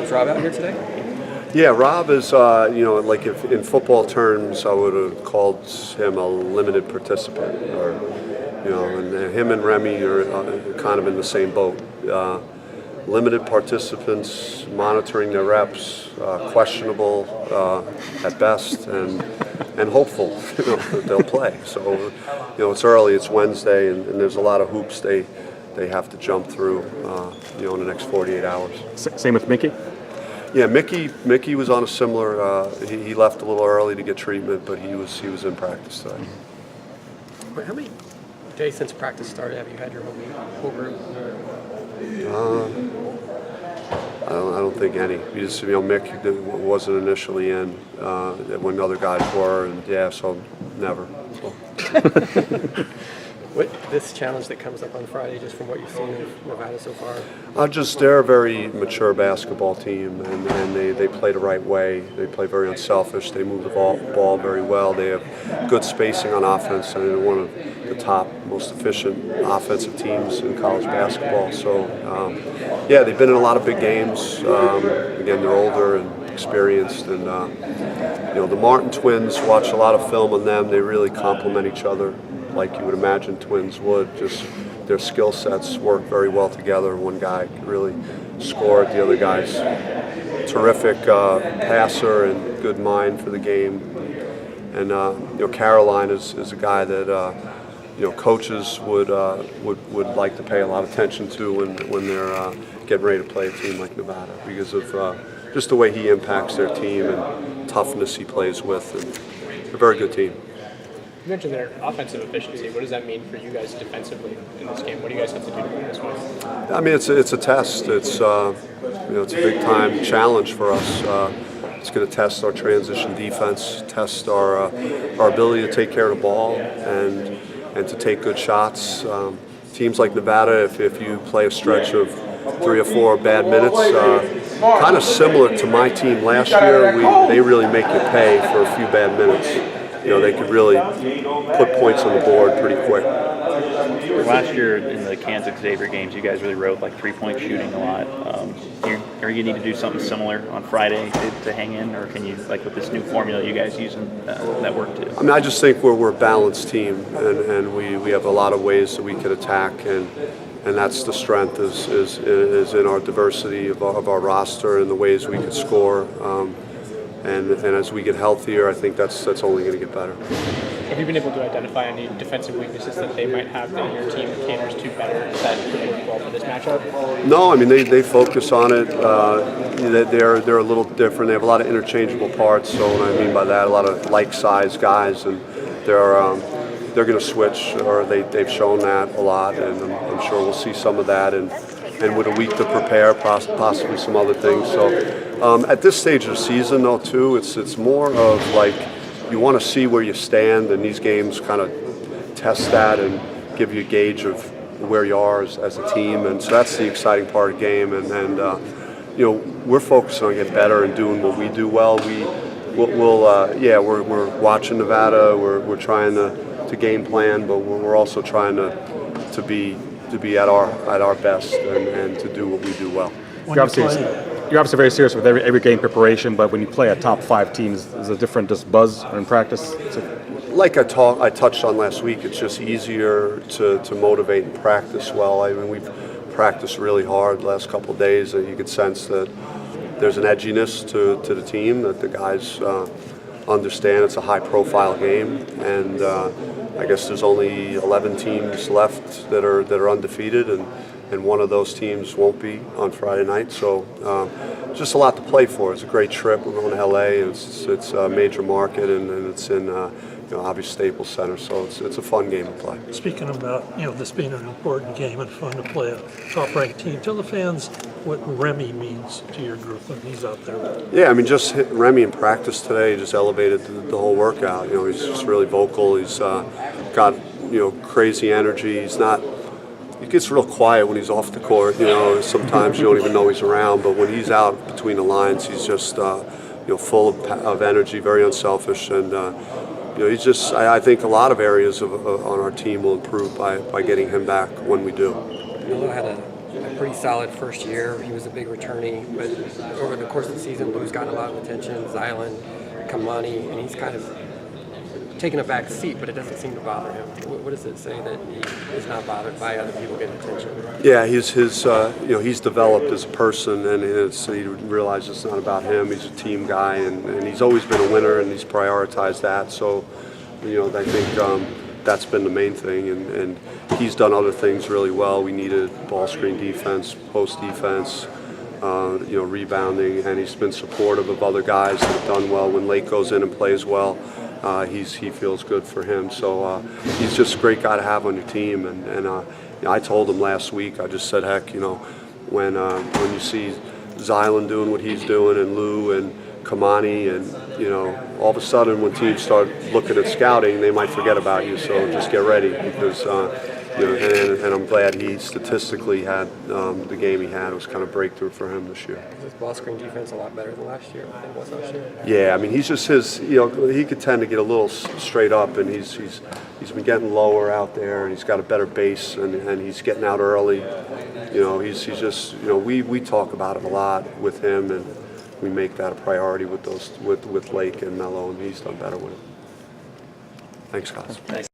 Was Rob out here today? Yeah, Rob is, like if in football terms, I would have called him a limited participant, or, and him and Remy are kind of in the same boat. Limited participants, monitoring their reps, questionable at best, and hopeful that they'll play. So, it's early, it's Wednesday, and there's a lot of hoops they have to jump through, in the next 48 hours. Same with Mickey? Yeah, Mickey was on a similar. He left a little early to get treatment, but he was in practice today. How many days since practice started have you had your whole group? I don't think any. Mick wasn't initially in when other guys were, and so never. So. What this challenge that comes up on Friday, just from what you've seen of Nevada so far? They're a very mature basketball team, and they play the right way. They play very unselfish. They move the ball very well. They have good spacing on offense, and they're one of the top, most efficient offensive teams in college basketball. So, they've been in a lot of big games. Again, they're older and experienced, and the Martin twins, watch a lot of film on them. They really complement each other, like you would imagine twins would. Just their skill sets work very well together. One guy can really score, the other guy's terrific passer and good mind for the game. And Caroline is a guy that coaches would like to pay a lot of attention to when they're getting ready to play a team like Nevada, because of just the way he impacts their team and toughness he plays with. And a very good team. You mentioned their offensive efficiency. What does that mean for you guys defensively in this game? What do you guys have to do to win this one? I mean, it's a test. It's a big time challenge for us. It's going to test our transition defense, test our ability to take care of the ball and to take good shots. Teams like Nevada, if you play a stretch of 3 or 4 bad minutes, kind of similar to my team last year, they really make you pay for a few bad minutes. They could really put points on the board pretty quick. Last year in the Kansas Xavier games, you guys really rode like 3-point shooting a lot. Are you need to do something similar on Friday to hang in, or can you, like with this new formula you guys using, that work too? I mean, I just think we're a balanced team, and we have a lot of ways that we can attack, and that's the strength is in our diversity of our roster and the ways we can score. And as we get healthier, I think that's only going to get better. Have you been able to identify any defensive weaknesses that they might have that your team caters to better that could work well for this matchup? No, I mean they focus on it. They're a little different. They have a lot of interchangeable parts. So what I mean by that, a lot of like-sized guys, and they're going to switch, or they've shown that a lot, and I'm sure we'll see some of that. And with a week to prepare, possibly some other things. So at this stage of the season, though, too, it's more of like you want to see where you stand, and these games kind of test that and give you a gauge of where you are as a team. And so that's the exciting part of the game. And we're focusing on getting better and doing what we do well. We're watching Nevada. We're trying to game plan, but we're also trying to be at our best and to do what we do well. You're obviously very serious with every game preparation, but when you play a top 5 team, is a different just buzz in practice? Like I touched on last week, it's just easier to motivate and practice well. I mean, we've practiced really hard the last couple of days, and you could sense that there's an edginess to the team, that the guys understand it's a high-profile game, and I guess there's only 11 teams left that are undefeated, and one of those teams won't be on Friday night. So just a lot to play for. It's a great trip. We're going to LA, and it's a major market, and it's in obviously Staples Center. So it's a fun game to play. Speaking about this being an important game and fun to play a top-ranked team, tell the fans what Remy means to your group when he's out there. Yeah, I mean, just Remy in practice today just elevated the whole workout. He's just really vocal. He's got crazy energy. He gets real quiet when he's off the court. Sometimes you don't even know he's around. But when he's out between the lines, he's just full of energy, very unselfish, and he's just. I think a lot of areas on our team will improve by getting him back when we do. Melo had a pretty solid first year. He was a big returnee, but over the course of the season, Lou's gotten a lot of attention. Zylan, Kamani, and he's kind of taken a back seat, but it doesn't seem to bother him. What does it say that he is not bothered by other people getting attention? Yeah, he's developed as a person, and he realizes it's not about him. He's a team guy, and he's always been a winner, and he's prioritized that. So, I think that's been the main thing, and he's done other things really well. We needed ball screen defense, post defense, rebounding, and he's been supportive of other guys that have done well. When Lake goes in and plays well, he feels good for him. So he's just a great guy to have on your team. And I told him last week, I just said, heck, when you see Zylan doing what he's doing, and Lou and Kamani, and all of a sudden when teams start looking at scouting, they might forget about you. So just get ready, because and I'm glad he statistically had the game he had. It was kind of breakthrough for him this year. Is his ball screen defense a lot better than last year than it was last year? Yeah, I mean, he's just he could tend to get a little straight up, and he's been getting lower out there, and he's got a better base, and he's getting out early. He's just we talk about it a lot with him, and we make that a priority with Lake and Mello, and he's done better with it. Thanks, guys.